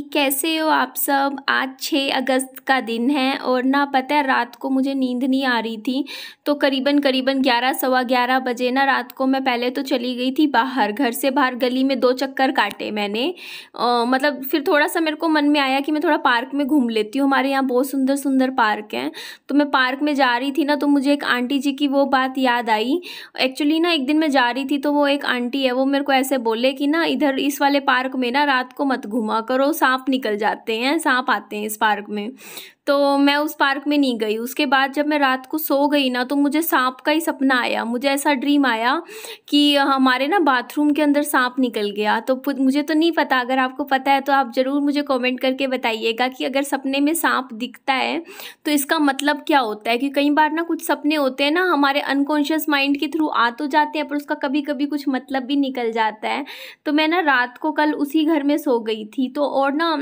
कैसे हो आप सब। आज 6 अगस्त का दिन है और ना पता है रात को मुझे नींद नहीं आ रही थी, तो करीबन 11 सवा 11 बजे ना रात को मैं पहले तो चली गई थी बाहर, घर से बाहर गली में 2 चक्कर काटे मैंने। मतलब फिर थोड़ा सा मेरे को मन में आया कि मैं थोड़ा पार्क में घूम लेती हूँ, हमारे यहाँ बहुत सुंदर सुंदर पार्क हैं। तो मैं पार्क में जा रही थी ना, तो मुझे एक आंटी जी की वो बात याद आई। एक्चुअली ना एक दिन मैं जा रही थी तो वो एक आंटी है, वो मेरे को ऐसे बोले कि ना इधर इस वाले पार्क में ना रात को मत घुमा करो, सांप निकल जाते हैं, सांप आते हैं इस पार्क में। तो मैं उस पार्क में नहीं गई। उसके बाद जब मैं रात को सो गई ना, तो मुझे सांप का ही सपना आया। मुझे ऐसा ड्रीम आया कि हमारे ना बाथरूम के अंदर सांप निकल गया। तो मुझे तो नहीं पता, अगर आपको पता है तो आप ज़रूर मुझे कमेंट करके बताइएगा कि अगर सपने में सांप दिखता है तो इसका मतलब क्या होता है। कि कई बार ना कुछ सपने होते हैं ना हमारे अनकॉन्शियस माइंड के थ्रू आ तो जाते हैं, पर उसका कभी कभी कुछ मतलब भी निकल जाता है। तो मैं ना रात को कल उसी घर में सो गई थी। तो और ना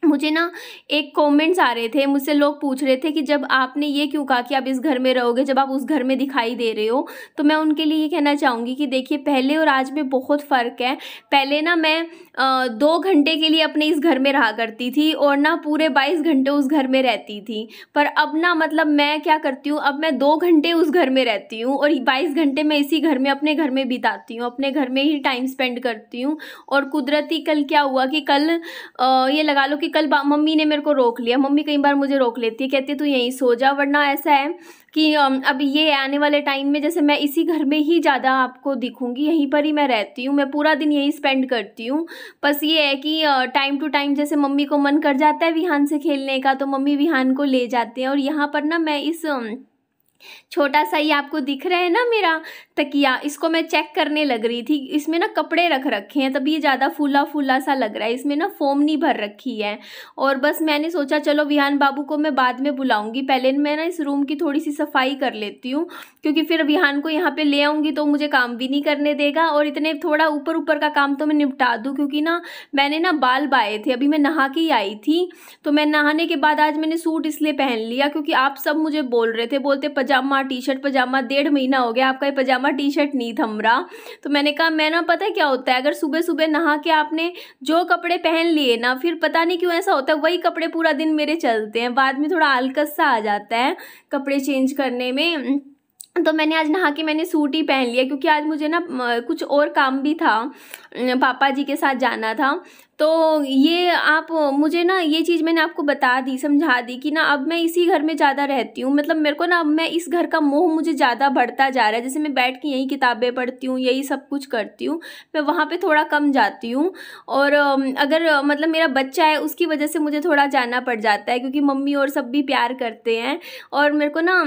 मुझे ना एक कमेंट्स आ रहे थे, मुझसे लोग पूछ रहे थे कि जब आपने ये क्यों कहा कि आप इस घर में रहोगे जब आप उस घर में दिखाई दे रहे हो। तो मैं उनके लिए ये कहना चाहूँगी कि देखिए, पहले और आज में बहुत फ़र्क है। पहले ना मैं 2 घंटे के लिए अपने इस घर में रहा करती थी और ना पूरे 22 घंटे उस घर में रहती थी। पर अब ना मतलब मैं क्या करती हूँ, अब मैं 2 घंटे उस घर में रहती हूँ और 22 घंटे मैं इसी घर में अपने घर में बिताती हूँ, अपने घर में ही टाइम स्पेंड करती हूँ। और कुदरती कल क्या हुआ कि कल ये लगा लो कि कल मम्मी ने मेरे को रोक लिया। मम्मी कई बार मुझे रोक लेती है, कहती है तू यहीं सो जा। वरना ऐसा है कि अब ये आने वाले टाइम में जैसे मैं इसी घर में ही ज़्यादा आपको दिखूंगी, यहीं पर ही मैं रहती हूँ, मैं पूरा दिन यहीं स्पेंड करती हूँ। बस ये है कि टाइम टू टाइम जैसे मम्मी को मन कर जाता है विहान से खेलने का तो मम्मी विहान को ले जाते हैं। और यहाँ पर ना मैं इस छोटा सा ही आपको दिख रहा है ना मेरा तकिया, इसको मैं चेक करने लग रही थी। इसमें ना कपड़े रख रखे हैं तभी ये ज़्यादा फूला फूला सा लग रहा है, इसमें ना फोम नहीं भर रखी है। और बस मैंने सोचा चलो विहान बाबू को मैं बाद में बुलाऊंगी, पहले मैं ना इस रूम की थोड़ी सी सफाई कर लेती हूँ, क्योंकि फिर विहान को यहाँ पे ले आऊँगी तो मुझे काम भी नहीं करने देगा। और इतने थोड़ा ऊपर ऊपर का काम तो मैं निपटा दूँ, क्योंकि ना मैंने ना बाल बाए थे, अभी मैं नहा के ही आई थी। तो मैं नहाने के बाद आज मैंने सूट इसलिए पहन लिया क्योंकि आप सब मुझे बोल रहे थे, बोलते पजामा टी शर्ट पजामा, 1.5 महीना हो गया आपका ये पजामा टी शर्ट नहीं थम रहा। तो मैंने कहा मैं ना पता है क्या होता है, अगर सुबह सुबह नहा के आपने जो कपड़े पहन लिए ना, फिर पता नहीं क्यों ऐसा होता है वही कपड़े पूरा दिन मेरे चलते हैं, बाद में थोड़ा आलकस सा आ जाता है कपड़े चेंज करने में। तो मैंने आज नहा के मैंने सूट ही पहन लिया, क्योंकि आज मुझे ना कुछ और काम भी था, पापा जी के साथ जाना था। तो ये आप मुझे ना ये चीज़ मैंने आपको बता दी, समझा दी कि ना अब मैं इसी घर में ज़्यादा रहती हूँ। मतलब मेरे को ना अब मैं इस घर का मोह मुझे ज़्यादा बढ़ता जा रहा है। जैसे मैं बैठ के यही किताबें पढ़ती हूँ, यही सब कुछ करती हूँ, मैं वहाँ पे थोड़ा कम जाती हूँ। और अगर मतलब मेरा बच्चा है उसकी वजह से मुझे थोड़ा जाना पड़ जाता है, क्योंकि मम्मी और सब भी प्यार करते हैं। और मेरे को ना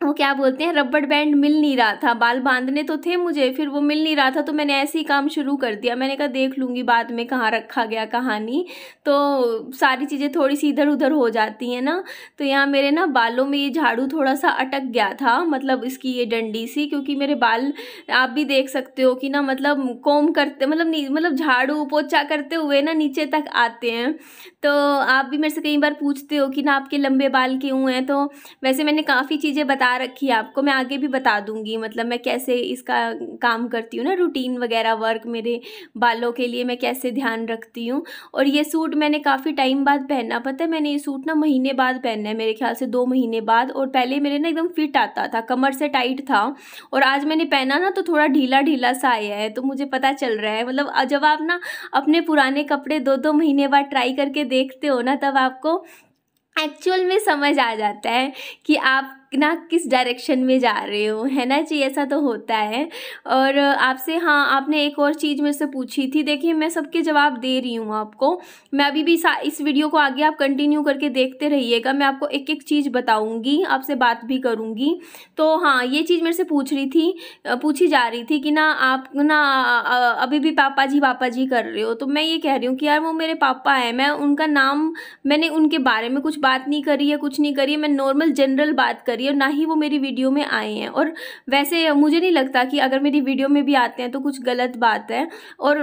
वो क्या बोलते हैं, रबड़ बैंड मिल नहीं रहा था, बाल बांधने तो थे मुझे, फिर वो मिल नहीं रहा था। तो मैंने ऐसे ही काम शुरू कर दिया, मैंने कहा देख लूँगी बाद में कहाँ रखा गया कहाँ नहीं। तो सारी चीज़ें थोड़ी सी इधर उधर हो जाती हैं ना। तो यहाँ मेरे ना बालों में ये झाड़ू थोड़ा सा अटक गया था, मतलब इसकी ये डंडी सी, क्योंकि मेरे बाल आप भी देख सकते हो कि ना मतलब कोम करते मतलब झाड़ू पोछा करते हुए ना नीचे तक आते हैं। तो आप भी मेरे से कई बार पूछते हो कि ना आपके लंबे बाल क्यों हैं। तो वैसे मैंने काफ़ी चीज़ें बता रखी है आपको, मैं आगे भी बता दूंगी, मतलब मैं कैसे इसका काम करती हूँ ना, रूटीन वगैरह वर्क मेरे बालों के लिए मैं कैसे ध्यान रखती हूँ। और ये सूट मैंने काफ़ी टाइम बाद पहना, पता है मैंने ये सूट ना महीने बाद पहनना है, मेरे ख्याल से 2 महीने बाद। और पहले मेरे ना एकदम फिट आता था, कमर से टाइट था, और आज मैंने पहना ना तो थोड़ा ढीला ढीला सा आया है। तो मुझे पता चल रहा है, मतलब जब आप ना अपने पुराने कपड़े 2-2 महीने बाद ट्राई करके देखते हो ना, तब आपको एक्चुअल में समझ आ जाता है कि आप ना किस डायरेक्शन में जा रहे हो, है ना जी, ऐसा तो होता है। और आपसे हाँ आपने एक और चीज़ मेरे से पूछी थी, देखिए मैं सबके जवाब दे रही हूँ आपको। मैं अभी भी इस वीडियो को आगे आप कंटिन्यू करके देखते रहिएगा, मैं आपको एक एक चीज़ बताऊँगी, आपसे बात भी करूँगी। तो हाँ ये चीज़ मेरे से पूछी जा रही थी कि ना आप ना अभी भी पापा जी कर रहे हो। तो मैं ये कह रही हूँ कि यार वो मेरे पापा हैं, मैं उनका नाम, मैंने उनके बारे में कुछ बात नहीं करी है, कुछ नहीं करी है, मैं नॉर्मल जनरल बात करी है, और ना ही वो मेरी वीडियो में आए हैं। और वैसे मुझे नहीं लगता कि अगर मेरी वीडियो में भी आते हैं तो कुछ गलत बात है। और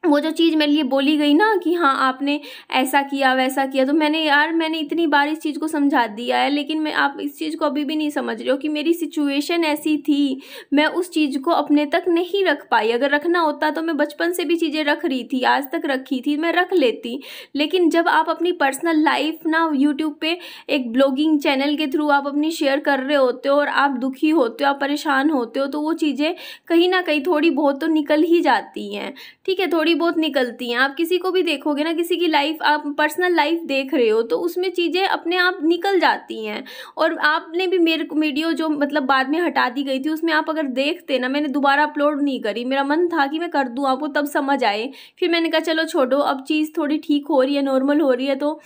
वो जो चीज़ मेरे लिए बोली गई ना कि हाँ आपने ऐसा किया वैसा किया, तो मैंने इतनी बार इस चीज़ को समझा दिया है, लेकिन आप इस चीज़ को अभी भी नहीं समझ रहे हो कि मेरी सिचुएशन ऐसी थी, मैं उस चीज़ को अपने तक नहीं रख पाई। अगर रखना होता तो मैं बचपन से भी चीज़ें रख रही थी, आज तक रखी थी, मैं रख लेती। लेकिन जब आप अपनी पर्सनल लाइफ ना यूट्यूब पे एक ब्लॉगिंग चैनल के थ्रू आप अपनी शेयर कर रहे होते हो और आप दुखी होते हो, आप परेशान होते हो, तो वो चीज़ें कहीं ना कहीं थोड़ी बहुत तो निकल ही जाती हैं, ठीक है, थोड़ी बहुत निकलती हैं। आप किसी को भी देखोगे ना, किसी की लाइफ, आप पर्सनल लाइफ देख रहे हो तो उसमें चीज़ें अपने आप निकल जाती हैं। और आपने भी मेरे वीडियो जो मतलब बाद में हटा दी गई थी, उसमें आप अगर देखते ना, मैंने दोबारा अपलोड नहीं करी, मेरा मन था कि मैं कर दूं आपको तब समझ आए, फिर मैंने कहा चलो छोड़ो, अब चीज़ थोड़ी ठीक हो रही है, नॉर्मल हो रही है, तो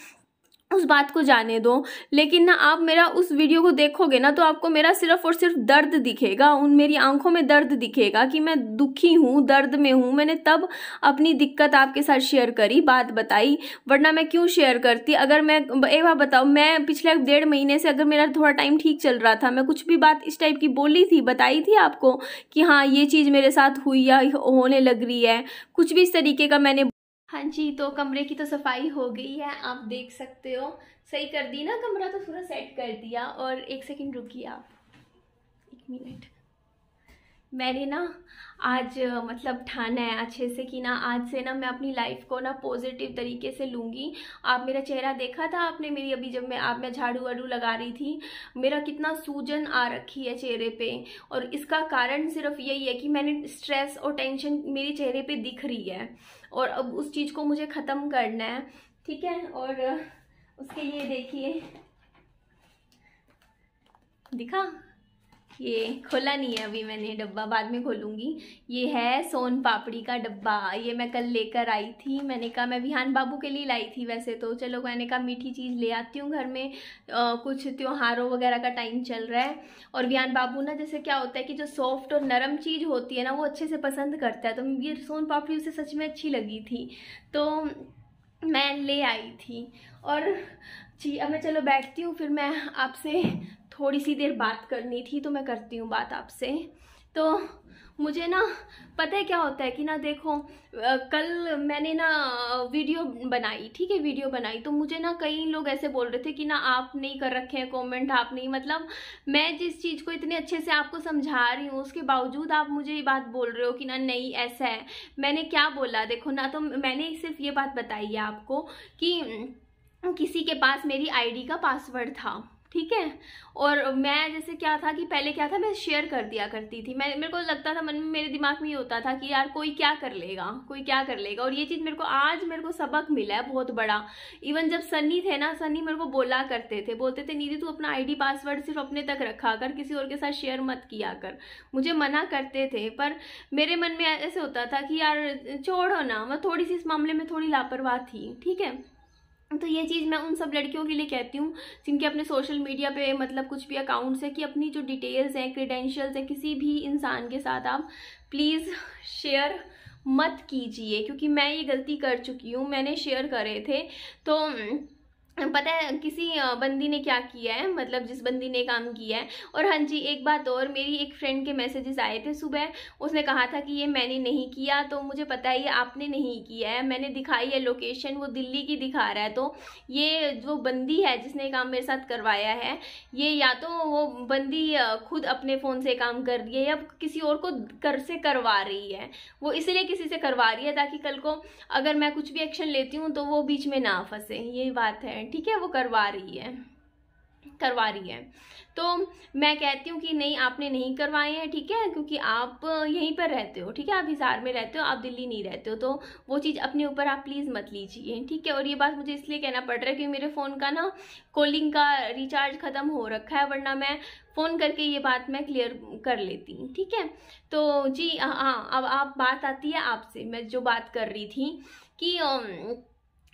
उस बात को जाने दो। लेकिन ना आप मेरा उस वीडियो को देखोगे ना तो आपको मेरा सिर्फ और सिर्फ दर्द दिखेगा, मेरी आंखों में दर्द दिखेगा कि मैं दुखी हूँ, दर्द में हूँ। मैंने तब अपनी दिक्कत आपके साथ शेयर करी, बात बताई, वरना मैं क्यों शेयर करती। अगर मैं एक बात बताऊँ, मैं पिछले 1.5 महीने से अगर मेरा थोड़ा टाइम ठीक चल रहा था, मैं कुछ भी बात इस टाइप की बोली थी, बताई थी आपको कि हाँ ये चीज़ मेरे साथ हुई या होने लग रही है, कुछ भी इस तरीके का मैंने। हाँ जी, तो कमरे की तो सफाई हो गई है, आप देख सकते हो, सही कर दी ना कमरा, तो पूरा सेट कर दिया। और 1 सेकंड रुकिए आप, 1 मिनट। मैंने ना आज मतलब ठाना है अच्छे से कि ना आज से ना मैं अपनी लाइफ को ना पॉजिटिव तरीके से लूँगी। आप मेरा चेहरा देखा था आपने मेरी, अभी जब मैं झाड़ू वाड़ू लगा रही थी, मेरा कितना सूजन आ रखी है चेहरे पे, और इसका कारण सिर्फ यही है कि मैंने स्ट्रेस और टेंशन मेरे चेहरे पे दिख रही है, और अब उस चीज़ को मुझे ख़त्म करना है, ठीक है। और उसके लिए देखिए, दिखा, ये खोला नहीं है अभी मैंने डब्बा, बाद में खोलूँगी। ये है सोन पापड़ी का डब्बा, ये मैं कल लेकर आई थी। मैंने कहा, मैं विहान बाबू के लिए लाई थी वैसे तो, चलो मैंने कहा मीठी चीज़ ले आती हूँ घर में, कुछ त्योहारों वगैरह का टाइम चल रहा है। और विहान बाबू ना, जैसे क्या होता है कि जो सॉफ्ट और नरम चीज़ होती है ना, वो अच्छे से पसंद करता है, तो ये सोन पापड़ी उसे सच में अच्छी लगी थी, तो मैं ले आई थी। और जी अब मैं चलो बैठती हूँ, फिर मैं आपसे थोड़ी सी देर बात करनी थी, तो मैं करती हूँ बात आपसे। तो मुझे ना पता है क्या होता है कि ना देखो, कल मैंने ना वीडियो बनाई, ठीक है, वीडियो बनाई, तो मुझे ना कई लोग ऐसे बोल रहे थे कि ना आप नहीं कर रखे हैं कमेंट, आप नहीं, मतलब मैं जिस चीज़ को इतने अच्छे से आपको समझा रही हूँ उसके बावजूद आप मुझे ये बात बोल रहे हो कि ना नहीं ऐसा है। मैंने क्या बोला देखो ना, तो मैंने सिर्फ ये बात बताई है आपको कि किसी के पास मेरी आईडी का पासवर्ड था, ठीक है, और मैं जैसे क्या था कि पहले क्या था, मैं शेयर कर दिया करती थी, मेरे को लगता था मन में, मेरे दिमाग में ये होता था कि यार कोई क्या कर लेगा, कोई क्या कर लेगा। और ये चीज़ मेरे को सबक मिला है बहुत बड़ा। इवन जब सन्नी थे ना, सन्नी मेरे को बोला करते थे, बोलते थे निधि तू अपना आईडी पासवर्ड सिर्फ अपने तक रखा कर, किसी और के साथ शेयर मत किया कर, मुझे मना करते थे, पर मेरे मन में ऐसे होता था कि यार छोड़ो ना, मैं थोड़ी सी इस मामले में थोड़ी लापरवाह थी, ठीक है। तो ये चीज़ मैं उन सब लड़कियों के लिए कहती हूँ जिनके अपने सोशल मीडिया पे मतलब कुछ भी अकाउंट्स है, कि अपनी जो डिटेल्स हैं, क्रेडेंशियल्स हैं, किसी भी इंसान के साथ आप प्लीज़ शेयर मत कीजिए, क्योंकि मैं ये गलती कर चुकी हूँ, मैंने शेयर करे थे। तो पता है किसी बंदी ने क्या किया है, मतलब जिस बंदी ने काम किया है। और हाँ जी, एक बात और, मेरी एक फ्रेंड के मैसेजेस आए थे सुबह, उसने कहा था कि ये मैंने नहीं किया, तो मुझे पता है ये आपने नहीं किया है, मैंने दिखाई है लोकेशन, वो दिल्ली की दिखा रहा है। तो ये जो बंदी है जिसने काम मेरे साथ करवाया है, ये या तो वो बंदी खुद अपने फ़ोन से काम कर रही है या किसी और को से करवा रही है। वो इसलिए किसी से करवा रही है ताकि कल को अगर मैं कुछ भी एक्शन लेती हूँ तो वो बीच में ना फंसे, यही बात है, ठीक है। वो करवा रही है। तो मैं कहती हूँ कि नहीं, आपने नहीं करवाए हैं, ठीक है, क्योंकि आप यहीं पर रहते हो, ठीक है, आप हिसार में रहते हो, आप दिल्ली नहीं रहते हो, तो वो चीज़ अपने ऊपर आप प्लीज़ मत लीजिए, ठीक है। और ये बात मुझे इसलिए कहना पड़ रहा है क्योंकि मेरे फ़ोन का ना कॉलिंग का रिचार्ज ख़त्म हो रखा है, वरना मैं फ़ोन करके ये बात मैं क्लियर कर लेती, ठीक है। तो जी हाँ, अब आप बात आती है आपसे, मैं जो बात कर रही थी कि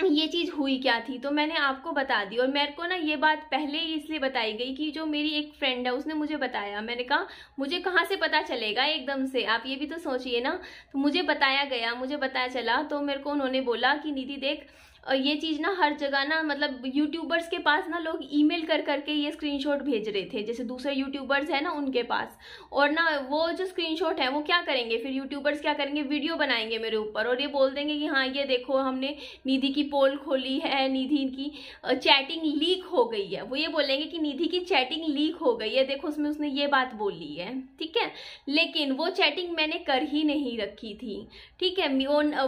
ये चीज़ हुई क्या थी, तो मैंने आपको बता दी। और मेरे को ना ये बात पहले ही इसलिए बताई गई कि जो मेरी एक फ्रेंड है उसने मुझे बताया, मैंने कहा मुझे कहाँ से पता चलेगा एकदम से, आप ये भी तो सोचिए ना। तो मुझे बताया गया, मुझे पता चला, तो मेरे को उन्होंने बोला कि निधि देख, ये चीज़ ना हर जगह ना, मतलब यूट्यूबर्स के पास ना लोग ईमेल कर करके ये स्क्रीनशॉट भेज रहे थे, जैसे दूसरे यूट्यूबर्स हैं ना उनके पास। और ना वो जो स्क्रीनशॉट है वो क्या करेंगे, फिर यूट्यूबर्स क्या करेंगे, वीडियो बनाएंगे मेरे ऊपर और ये बोल देंगे कि हाँ ये देखो हमने निधि की पोल खोली है, निधि की चैटिंग लीक हो गई है। वो ये बोलेंगे कि निधि की चैटिंग लीक हो गई है, देखो उसमें उसने ये बात बोली है, ठीक है। लेकिन वो चैटिंग मैंने कर ही नहीं रखी थी, ठीक है।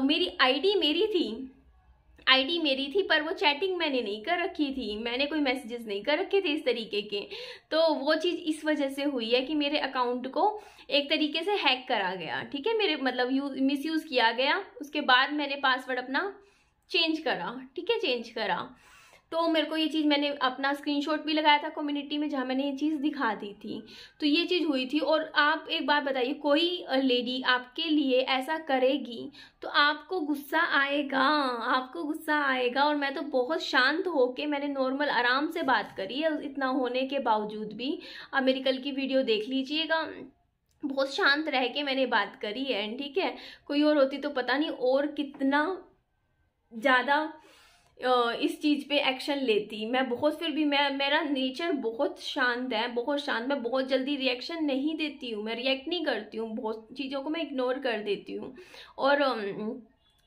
मेरी आईडी मेरी थी, पर वो चैटिंग मैंने नहीं कर रखी थी, मैंने कोई मैसेजेस नहीं कर रखे थे इस तरीके के। तो वो चीज़ इस वजह से हुई है कि मेरे अकाउंट को एक तरीके से हैक करा गया, ठीक है, मेरे मतलब मिसयूज़ किया गया। उसके बाद मैंने पासवर्ड अपना चेंज करा, ठीक है, चेंज करा। तो मेरे को ये चीज़, मैंने अपना स्क्रीनशॉट भी लगाया था कम्युनिटी में जहाँ मैंने ये चीज़ दिखा दी थी। तो ये चीज़ हुई थी। और आप एक बात बताइए, कोई लेडी आपके लिए ऐसा करेगी तो आपको गुस्सा आएगा, आपको गुस्सा आएगा। और मैं तो बहुत शांत होके मैंने नॉर्मल आराम से बात करी है, इतना होने के बावजूद भी। आप मेरी कल की वीडियो देख लीजिएगा, बहुत शांत रह के मैंने बात करी है, ठीक है। कोई और होती तो पता नहीं और कितना ज़्यादा इस चीज़ पे एक्शन लेती मैं। बहुत, फिर भी मेरा नेचर बहुत शांत है, बहुत शांत। मैं बहुत जल्दी रिएक्शन नहीं देती हूँ, मैं रिएक्ट नहीं करती हूँ, बहुत चीज़ों को मैं इग्नोर कर देती हूँ। और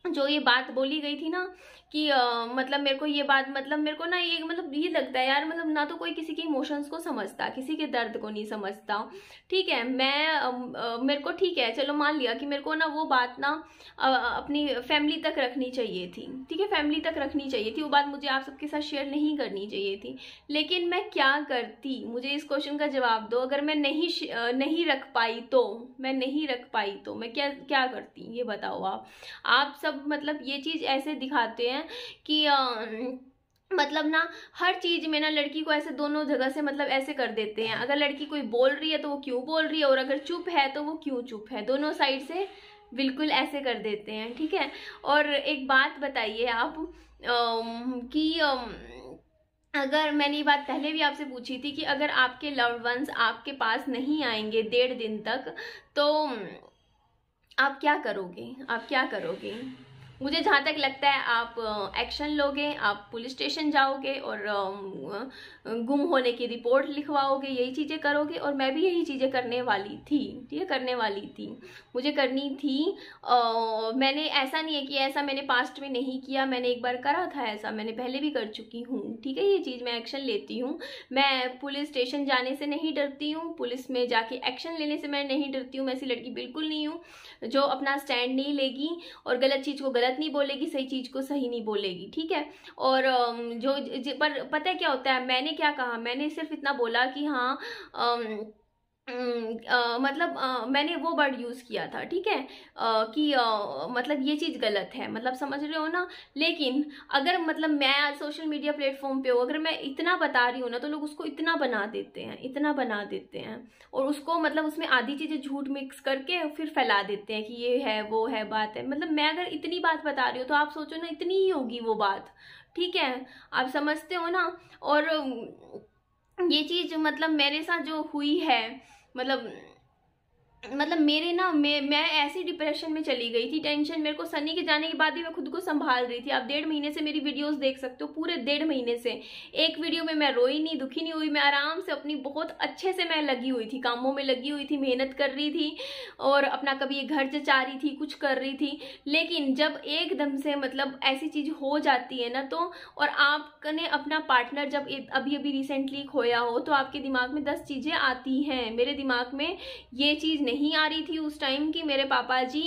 जो ये बात बोली गई थी ना कि मतलब मेरे को ये बात, मतलब मेरे को ना ये, मतलब ये लगता है यार, मतलब ना तो कोई किसी के इमोशंस को समझता, किसी के दर्द को नहीं समझता, ठीक है। मेरे को ठीक है, चलो मान लिया कि मेरे को ना वो बात ना अपनी फैमिली तक रखनी चाहिए थी, ठीक है, फैमिली तक रखनी चाहिए थी, वो बात मुझे आप सबके साथ शेयर नहीं करनी चाहिए थी। लेकिन मैं क्या करती, मुझे इस क्वेश्चन का जवाब दो। अगर मैं नहीं रख पाई तो, मैं क्या करती, ये बताओ आप सब। मतलब ये चीज़ ऐसे दिखाते हैं कि मतलब ना हर चीज में ना लड़की को ऐसे दोनों जगह से मतलब ऐसे कर देते हैं। अगर लड़की कोई बोल रही है तो वो क्यों बोल रही है, और अगर चुप है तो वो क्यों चुप है, दोनों साइड से बिल्कुल ऐसे कर देते हैं, ठीक है। और एक बात बताइए आप कि अगर मैंने ये बात पहले भी आपसे पूछी थी कि अगर आपके लव्ड वंस आपके पास नहीं आएंगे 1.5 दिन तक तो आप क्या करोगे। मुझे जहाँ तक लगता है आप एक्शन लोगे, आप पुलिस स्टेशन जाओगे और गुम होने की रिपोर्ट लिखवाओगे, यही चीज़ें करोगे। और मैं भी यही चीज़ें करने वाली थी, ठीक है, करने वाली थी, मुझे करनी थी। मैंने, ऐसा नहीं है कि ऐसा मैंने पास्ट में नहीं किया, मैंने एक बार करा था ऐसा, मैंने पहले भी कर चुकी हूँ, ठीक है। ये चीज़ मैं एक्शन लेती हूँ, मैं पुलिस स्टेशन जाने से नहीं डरती हूँ, पुलिस में जाके एक्शन लेने से मैं नहीं डरती हूँ। मैं ऐसी लड़की बिल्कुल नहीं हूँ जो अपना स्टैंड नहीं लेगी और गलत चीज़ को गलत नहीं बोलेगी, सही चीज़ को सही नहीं बोलेगी, ठीक है। और पर पता है क्या होता है, मैंने क्या कहा, मैंने सिर्फ इतना बोला कि हाँ मतलब मैंने वो वर्ड यूज़ किया था, ठीक है, कि मतलब ये चीज़ गलत है, मतलब समझ रहे हो ना। लेकिन अगर मतलब मैं सोशल मीडिया प्लेटफॉर्म पे हूँ, अगर मैं इतना बता रही हूँ ना तो लोग उसको इतना बना देते हैं और उसको मतलब उसमें आधी चीज़ें झूठ मिक्स करके फिर फैला देते हैं कि ये है वो है बात है। मतलब मैं अगर इतनी बात बता रही हूँ तो आप सोचो ना इतनी ही होगी वो बात, ठीक है, आप समझते हो ना। और ये चीज़ मतलब मेरे साथ जो हुई है, मतलब मेरे ना मैं ऐसी डिप्रेशन में चली गई थी, टेंशन। मेरे को सनी के जाने के बाद भी मैं खुद को संभाल रही थी। आप 1.5 महीने से मेरी वीडियोस देख सकते हो, पूरे 1.5 महीने से एक वीडियो में मैं रोई नहीं, दुखी नहीं हुई। मैं आराम से अपनी बहुत अच्छे से मैं लगी हुई थी, कामों में लगी हुई थी, मेहनत कर रही थी और अपना कभी ये घर जचा रही थी, कुछ कर रही थी। लेकिन जब एकदम से मतलब ऐसी चीज हो जाती है ना, तो और आपने अपना पार्टनर जब अभी रिसेंटली खोया हो तो आपके दिमाग में 10 चीजें आती हैं। मेरे दिमाग में ये चीज नहीं आ रही थी उस टाइम कि मेरे पापा जी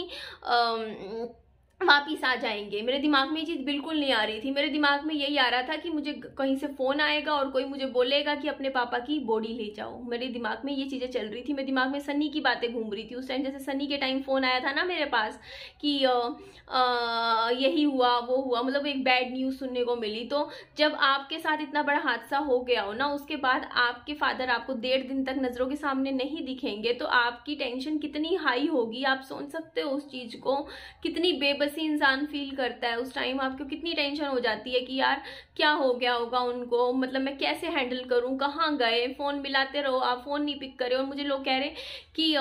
वापिस आ जाएंगे। मेरे दिमाग में ये चीज़ बिल्कुल नहीं आ रही थी। मेरे दिमाग में यही आ रहा था कि मुझे कहीं से फ़ोन आएगा और कोई मुझे बोलेगा कि अपने पापा की बॉडी ले जाओ। मेरे दिमाग में ये चीज़ें चल रही थी। मेरे दिमाग में सनी की बातें घूम रही थी उस टाइम। जैसे सनी के टाइम फ़ोन आया था ना मेरे पास कि यही हुआ वो हुआ, मतलब एक बैड न्यूज़ सुनने को मिली। तो जब आपके साथ इतना बड़ा हादसा हो गया हो ना, उसके बाद आपके फादर आपको 1.5 दिन तक नज़रों के सामने नहीं दिखेंगे तो आपकी टेंशन कितनी हाई होगी, आप सोच सकते हो उस चीज़ को। कितनी बेबसी इंसान फील करता है उस टाइम, आपको कितनी टेंशन हो जाती है कि यार क्या हो गया होगा उनको, मतलब मैं कैसे हैंडल करूं, कहाँ गए, फ़ोन मिलाते रहो आप फ़ोन नहीं पिक करे। और मुझे लोग कह रहे कि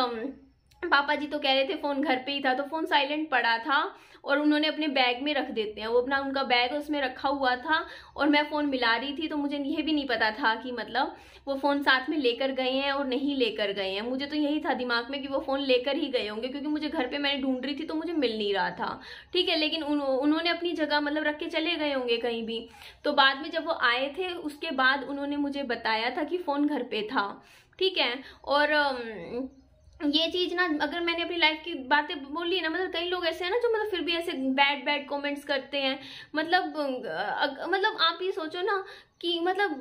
पापा जी तो कह रहे थे फ़ोन घर पे ही था, तो फ़ोन साइलेंट पड़ा था और उन्होंने अपने बैग में रख देते हैं। वो अपना उनका बैग उसमें रखा हुआ था और मैं फ़ोन मिला रही थी, तो मुझे यह भी नहीं पता था कि मतलब वो फ़ोन साथ में लेकर गए हैं और नहीं लेकर गए हैं। मुझे तो यही था दिमाग में कि वो फ़ोन लेकर ही गए होंगे, क्योंकि मुझे घर पे मैंने ढूंढ रही थी तो मुझे मिल नहीं रहा था। ठीक है, लेकिन उन्होंने अपनी जगह मतलब रख के चले गए होंगे कहीं भी। तो बाद में जब वो आए थे उसके बाद उन्होंने मुझे बताया था कि फ़ोन घर पे था। ठीक है, और ये चीज ना, अगर मैंने अपनी लाइफ की बातें बोली ना, मतलब कई लोग ऐसे हैं ना जो मतलब फिर भी ऐसे बैड बैड कमेंट्स करते हैं। मतलब आप ये सोचो ना कि मतलब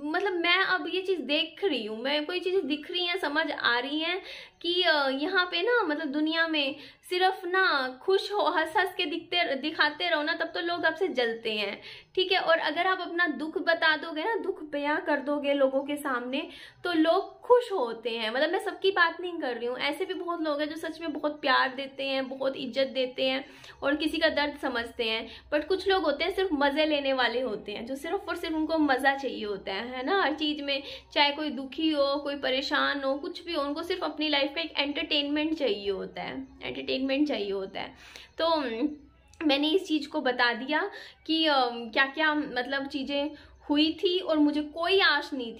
मतलब मैं अब ये चीज देख रही हूँ, मैं कोई चीज दिख रही है, समझ आ रही है कि यहाँ पे ना मतलब दुनिया में सिर्फ ना खुश हो, हंस हंस के दिखाते रहो ना, तब तो लोग आपसे जलते हैं। ठीक है, और अगर आप अपना दुख बता दोगे ना, दुख बयां कर दोगे लोगों के सामने, तो लोग खुश होते हैं। मतलब मैं सबकी बात नहीं कर रही हूँ, ऐसे भी बहुत लोग हैं जो सच में बहुत प्यार देते हैं, बहुत इज्जत देते हैं और किसी का दर्द समझते हैं। बट कुछ लोग होते हैं सिर्फ मजे लेने वाले होते हैं, जो सिर्फ और सिर्फ उनको मजा चाहिए होता है ना, हर चीज में। चाहे कोई दुखी हो, कोई परेशान हो, कुछ भी हो, उनको सिर्फ अपनी लाइफ का एक एंटरटेनमेंट चाहिए होता है, एंटरटेनमेंट चाहिए होता है। तो मैंने इस चीज को बता दिया कि क्या क्या मतलब चीजें हुई थी, और मुझे कोई आस नहीं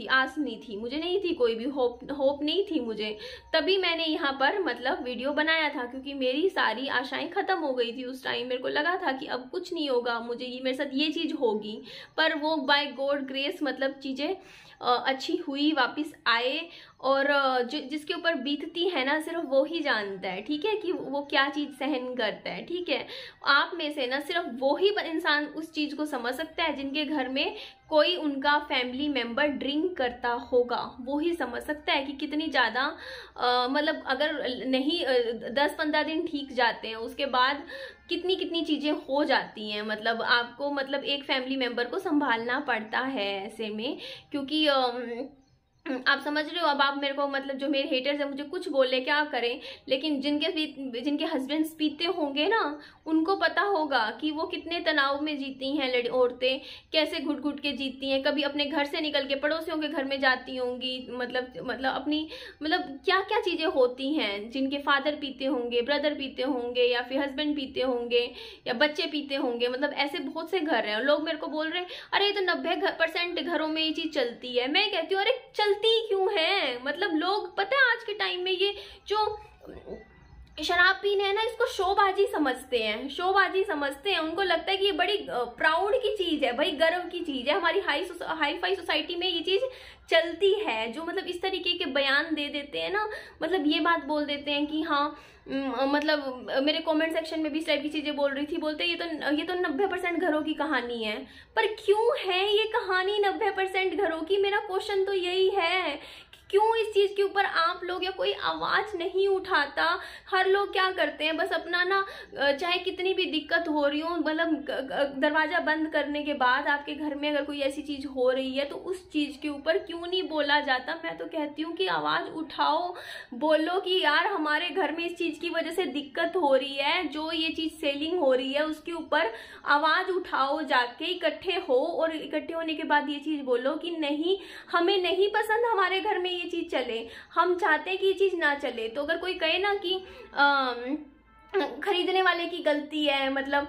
थी, मुझे नहीं थी कोई भी होप नहीं थी मुझे। तभी मैंने यहाँ पर मतलब वीडियो बनाया था, क्योंकि मेरी सारी आशाएं खत्म हो गई थी उस टाइम। मेरे को लगा था कि अब कुछ नहीं होगा, मुझे ये मेरे साथ ये चीज होगी, पर वो बाय गॉड ग्रेस मतलब चीजें अच्छी हुई, वापस आए। और जिसके ऊपर बीतती है ना, सिर्फ वो ही जानता है, ठीक है, कि वो क्या चीज सहन करता है। ठीक है, आप में से ना सिर्फ वो ही इंसान उस चीज को समझ सकता है जिनके घर में कोई उनका फैमिली मेंबर ड्रिंक करता होगा। वो ही समझ सकता है कि कितनी ज्यादा मतलब अगर नहीं 10-15 दिन ठीक जाते हैं, उसके बाद कितनी कितनी चीजें हो जाती हैं। मतलब आपको मतलब एक फैमिली मेंबर को संभालना पड़ता है ऐसे में, क्योंकि आप समझ रहे हो। अब आप मेरे को मतलब जो मेरे हेटर्स हैं मुझे कुछ बोले, क्या करें, लेकिन जिनके हस्बैंड्स पीते होंगे ना, उनको पता होगा कि वो कितने तनाव में जीती हैं औरतें, कैसे घुट घुट के जीती हैं। कभी अपने घर से निकल के पड़ोसियों के घर में जाती होंगी, मतलब अपनी मतलब क्या क्या चीजें होती हैं। जिनके फादर पीते होंगे, ब्रदर पीते होंगे, या फिर हस्बैंड पीते होंगे, या बच्चे पीते होंगे, मतलब ऐसे बहुत से घर हैं। लोग मेरे को बोल रहे हैं अरे ये तो 90% घरों में ये चीज चलती है। मैं कहती हूँ अरे चलती क्यों है, मतलब लोग पता है आज के टाइम में ये जो शराब पीने है ना, इसको शोबाजी समझते हैं, शोबाजी समझते हैं। उनको लगता है कि ये बड़ी प्राउड की चीज है, भाई गर्व की चीज है। हमारी हाई फाई सोसाइटी में ये चीज चलती है, जो मतलब इस तरीके के बयान दे देते हैं ना, मतलब ये बात बोल देते हैं कि हाँ मतलब मेरे कमेंट सेक्शन में भी इस टाइप की चीजें बोल रही थी, बोलते ये तो 90% घरों की कहानी है। पर क्यों है ये कहानी 90% घरों की? मेरा क्वेश्चन तो यही है, क्यों इस चीज के ऊपर आप लोग या कोई आवाज नहीं उठाता। हर लोग क्या करते हैं, बस अपना ना चाहे कितनी भी दिक्कत हो रही हो, मतलब दरवाजा बंद करने के बाद आपके घर में अगर कोई ऐसी चीज हो रही है तो उस चीज के ऊपर क्यों नहीं बोला जाता। मैं तो कहती हूँ कि आवाज उठाओ, बोलो कि यार हमारे घर में इस चीज की वजह से दिक्कत हो रही है, जो ये चीज सेलिंग हो रही है उसके ऊपर आवाज उठाओ, जाके इकट्ठे हो, और इकट्ठे होने के बाद ये चीज बोलो कि नहीं हमें नहीं पसंद हमारे घर में ये चीज चले, हम चाहते हैं कि ये चीज ना चले। तो अगर कोई कहे ना कि खरीदने वाले की गलती है, मतलब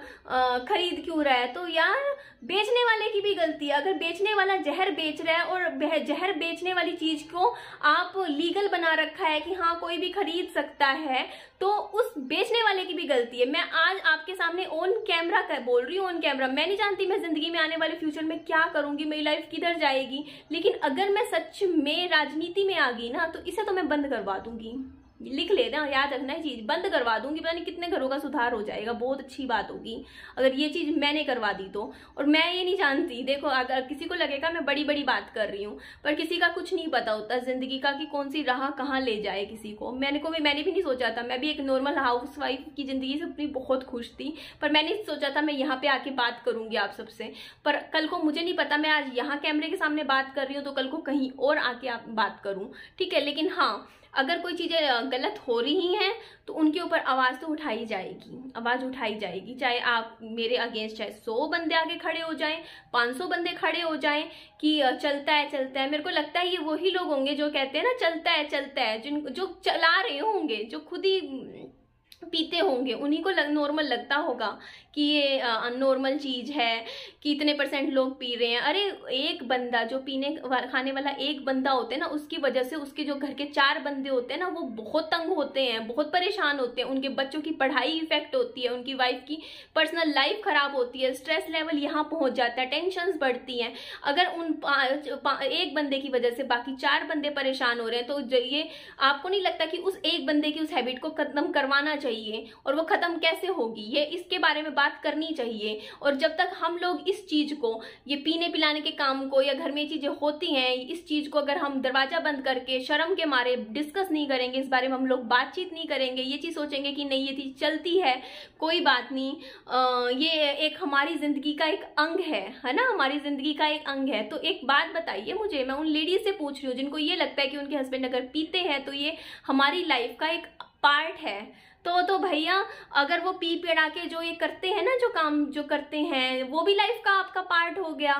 खरीद क्यों रहा है, तो यार बेचने वाले की भी गलती है। अगर बेचने वाला जहर बेच रहा है और जहर बेचने वाली चीज को आप लीगल बना रखा है कि हाँ कोई भी खरीद सकता है, तो उस बेचने वाले की भी गलती है। मैं आज आपके सामने ऑन कैमरा बोल रही हूँ, ऑन कैमरा। मैं नहीं जानती मैं जिंदगी में आने वाले फ्यूचर में क्या करूंगी, मेरी लाइफ किधर जाएगी, लेकिन अगर मैं सच में राजनीति में आ गई ना, तो इसे तो मैं बंद करवा दूंगी। लिख लेना, याद रखना है चीज, बंद करवा दूंगी। पता नहीं कितने घरों का सुधार हो जाएगा, बहुत अच्छी बात होगी अगर ये चीज मैंने करवा दी तो। और मैं ये नहीं जानती, देखो अगर किसी को लगेगा मैं बड़ी बड़ी बात कर रही हूँ, पर किसी का कुछ नहीं पता होता जिंदगी का कि कौन सी राह कहाँ ले जाए किसी को। मैंने भी नहीं सोचा था, मैं भी एक नॉर्मल हाउस वाइफ की जिंदगी से अपनी बहुत खुश थी, पर मैंने सोचा था मैं यहाँ पे आके बात करूंगी आप सबसे। पर कल को मुझे नहीं पता, मैं आज यहाँ कैमरे के सामने बात कर रही हूँ तो कल को कहीं और आके आप बात करूं, ठीक है। लेकिन हाँ, अगर कोई चीजें गलत हो रही हैं तो उनके ऊपर आवाज तो उठाई जाएगी, आवाज उठाई जाएगी। चाहे आप मेरे अगेंस्ट चाहे 100 बंदे आगे खड़े हो जाएं, 500 बंदे खड़े हो जाएं कि चलता है चलता है। मेरे को लगता है ये वही लोग होंगे जो कहते हैं ना चलता है, जो चला रहे होंगे, जो खुद ही पीते होंगे, उन्हीं को नॉर्मल लगता होगा कि ये नॉर्मल चीज है कि इतने % लोग पी रहे हैं। अरे एक बंदा जो पीने खाने वाला एक बंदा होते हैं ना, उसकी वजह से उसके जो घर के 4 बंदे होते हैं ना, वो बहुत तंग होते हैं, बहुत परेशान होते हैं, उनके बच्चों की पढ़ाई इफेक्ट होती है, उनकी वाइफ की पर्सनल लाइफ खराब होती है, स्ट्रेस लेवल यहाँ पहुंच जाता है, टेंशन बढ़ती हैं। अगर उन एक बंदे की वजह से बाकी 4 बंदे परेशान हो रहे हैं, तो ये आपको नहीं लगता कि उस एक बंदे की उस हैबिट को खत्म करवाना चाहिए? और वो खत्म कैसे होगी, ये इसके बारे में बात करनी चाहिए। और जब तक हम लोग इस चीज को, ये पीने पिलाने के काम को, या घर में चीजें होती हैं, इस चीज को अगर हम दरवाजा बंद करके शर्म के मारे डिस्कस नहीं करेंगे, इस बारे में हम लोग बातचीत नहीं करेंगे, ये चीज सोचेंगे कि नहीं ये चीज चलती है, कोई बात नहीं, ये एक हमारी जिंदगी का एक अंग है ना, हमारी जिंदगी का एक अंग है। तो एक बात बताइए मुझे, मैं उन लेडीज से पूछ रही हूँ जिनको ये लगता है कि उनके हस्बैंड अगर पीते हैं तो ये हमारी लाइफ का एक पार्ट है, तो भैया अगर वो पी पिड़ा के जो ये करते हैं ना, जो काम जो करते हैं, वो भी लाइफ का आपका पार्ट हो गया।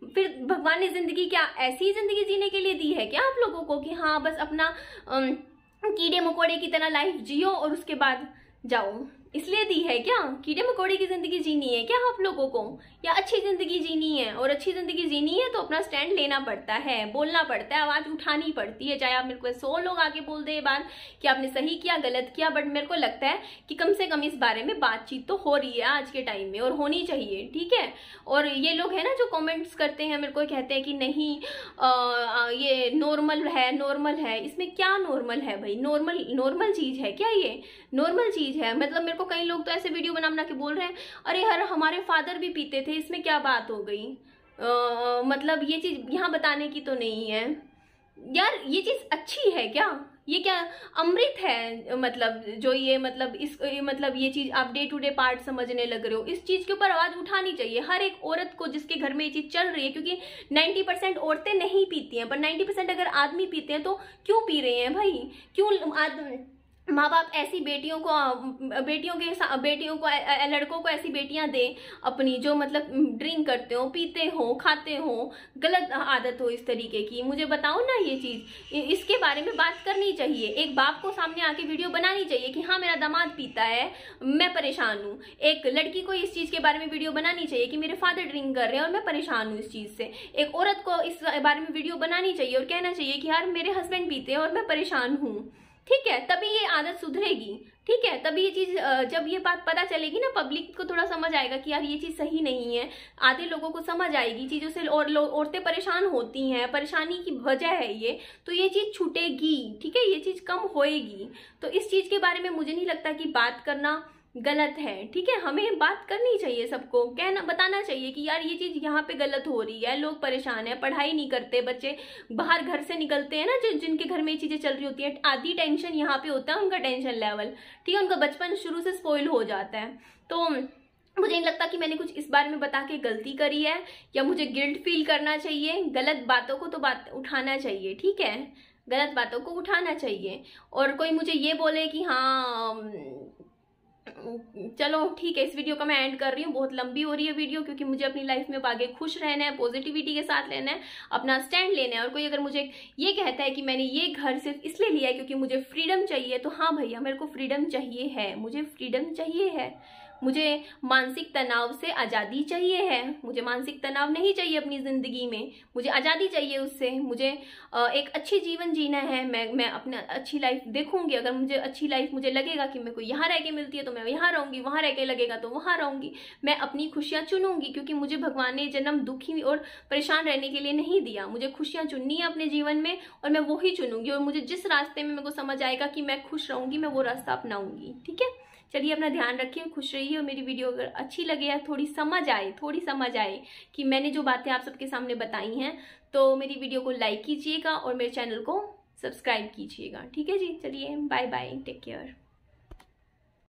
फिर भगवान ने जिंदगी क्या ऐसी जिंदगी जीने के लिए दी है क्या आप लोगों को कि हाँ बस अपना कीड़े मकोड़े की तरह लाइफ जियो और उसके बाद जाओ? इसलिए दी है क्या? कीड़े मकोड़े की जिंदगी जीनी है क्या आप लोगों को, या अच्छी जिंदगी जीनी है? और अच्छी जिंदगी जीनी है तो अपना स्टैंड लेना पड़ता है, बोलना पड़ता है, आवाज उठानी पड़ती है, चाहे आप मेरे को 100 लोग आके बोल दे ये बात कि आपने सही किया गलत किया, बट मेरे को लगता है कि कम से कम इस बारे में बातचीत तो हो रही है आज के टाइम में, और होनी चाहिए, ठीक है। और ये लोग है ना जो कॉमेंट्स करते हैं, मेरे को कहते हैं कि नहीं ये नॉर्मल है, इसमें क्या नॉर्मल है भाई? नॉर्मल चीज है क्या ये? नॉर्मल चीज है मतलब? मेरे को कई लोग तो ऐसे वीडियो बना के बोल रहे हैं अरे यार हमारे फादर भी पीते थे, इसमें क्या बात हो गई? मतलब ये चीज यहाँ बताने की तो नहीं है यार। ये चीज अच्छी है क्या? ये क्या अमृत है? मतलब जो ये मतलब इस मतलब ये चीज आप डे टू डे पार्ट समझने लग रहे हो। इस चीज के ऊपर आवाज उठानी चाहिए हर एक औरत को जिसके घर में ये चीज चल रही है, क्योंकि 90% औरतें नहीं पीती हैं, पर 90% अगर आदमी पीते हैं तो क्यों पी रहे हैं भाई? क्यों माँ बाप ऐसी बेटियों को लड़कों को ऐसी बेटियां दे अपनी, जो मतलब ड्रिंक करते हो, पीते हो, खाते हो, गलत आदत हो इस तरीके की? मुझे बताओ ना ये चीज, इसके बारे में बात करनी चाहिए। एक बाप को सामने आके वीडियो बनानी चाहिए कि हाँ मेरा दामाद पीता है, मैं परेशान हूँ। एक लड़की को इस चीज के बारे में वीडियो बनानी चाहिए कि मेरे फादर ड्रिंक कर रहे हैं और मैं परेशान हूँ इस चीज से। एक औरत को इस बारे में वीडियो बनानी चाहिए और कहना चाहिए कि यार मेरे हस्बैंड पीते हैं और मैं परेशान हूँ, ठीक है। तभी ये आदत सुधरेगी, ठीक है। तभी ये चीज जब ये बात पता चलेगी ना, पब्लिक को थोड़ा समझ आएगा कि यार ये चीज सही नहीं है, आधे लोगों को समझ आएगी चीजों से, और औरतें परेशान होती हैं, परेशानी की वजह है ये, तो ये चीज छूटेगी, ठीक है, ये चीज कम होएगी। तो इस चीज के बारे में मुझे नहीं लगता कि बात करना गलत है, ठीक है। हमें बात करनी चाहिए, सबको कहना बताना चाहिए कि यार ये चीज यहाँ पे गलत हो रही है, लोग परेशान है, पढ़ाई नहीं करते बच्चे, बाहर घर से निकलते हैं ना, जिनके घर में ये चीजें चल रही होती है, आधी टेंशन यहाँ पे होता है उनका टेंशन लेवल, ठीक है, उनका बचपन शुरू से स्पॉइल हो जाता है। तो मुझे नहीं लगता कि मैंने कुछ इस बारे में बता के गलती करी है या मुझे गिल्ट फील करना चाहिए। गलत बातों को तो बात उठाना चाहिए, ठीक है, गलत बातों को उठाना चाहिए। और कोई मुझे ये बोले कि हाँ चलो ठीक है, इस वीडियो का मैं एंड कर रही हूँ, बहुत लंबी हो रही है वीडियो, क्योंकि मुझे अपनी लाइफ में आगे खुश रहना है, पॉजिटिविटी के साथ रहना है, अपना स्टैंड लेना है। और कोई अगर मुझे ये कहता है कि मैंने ये घर सिर्फ इसलिए लिया है क्योंकि मुझे फ्रीडम चाहिए, तो हाँ भैया मेरे को फ्रीडम चाहिए है, मुझे फ्रीडम चाहिए है, मुझे मानसिक तनाव से आज़ादी चाहिए है, मुझे मानसिक तनाव नहीं चाहिए अपनी ज़िंदगी में, मुझे आज़ादी चाहिए उससे। मुझे एक अच्छी जीवन जीना है, मैं अपना अच्छी लाइफ देखूंगी। अगर मुझे अच्छी लाइफ मुझे लगेगा कि मेरे को यहाँ रह के मिलती है तो मैं यहाँ रहूँगी, वहाँ रह के लगेगा तो वहाँ रहूँगी। मैं अपनी खुशियाँ चुनूंगी, क्योंकि मुझे भगवान ने जन्म दुखी और परेशान रहने के लिए नहीं दिया। मुझे खुशियाँ चुननी है अपने जीवन में और मैं वो ही चुनूंगी। और मुझे जिस रास्ते में मेरे को समझ आएगा कि मैं खुश रहूँगी, मैं वो रास्ता अपनाऊंगी, ठीक है। चलिए अपना ध्यान रखिए, खुश रहिए। और मेरी वीडियो अगर अच्छी लगे या थोड़ी समझ आए कि मैंने जो बातें आप सबके सामने बताई हैं, तो मेरी वीडियो को लाइक कीजिएगा और मेरे चैनल को सब्सक्राइब कीजिएगा, ठीक है जी। चलिए बाय बाय, टेक केयर।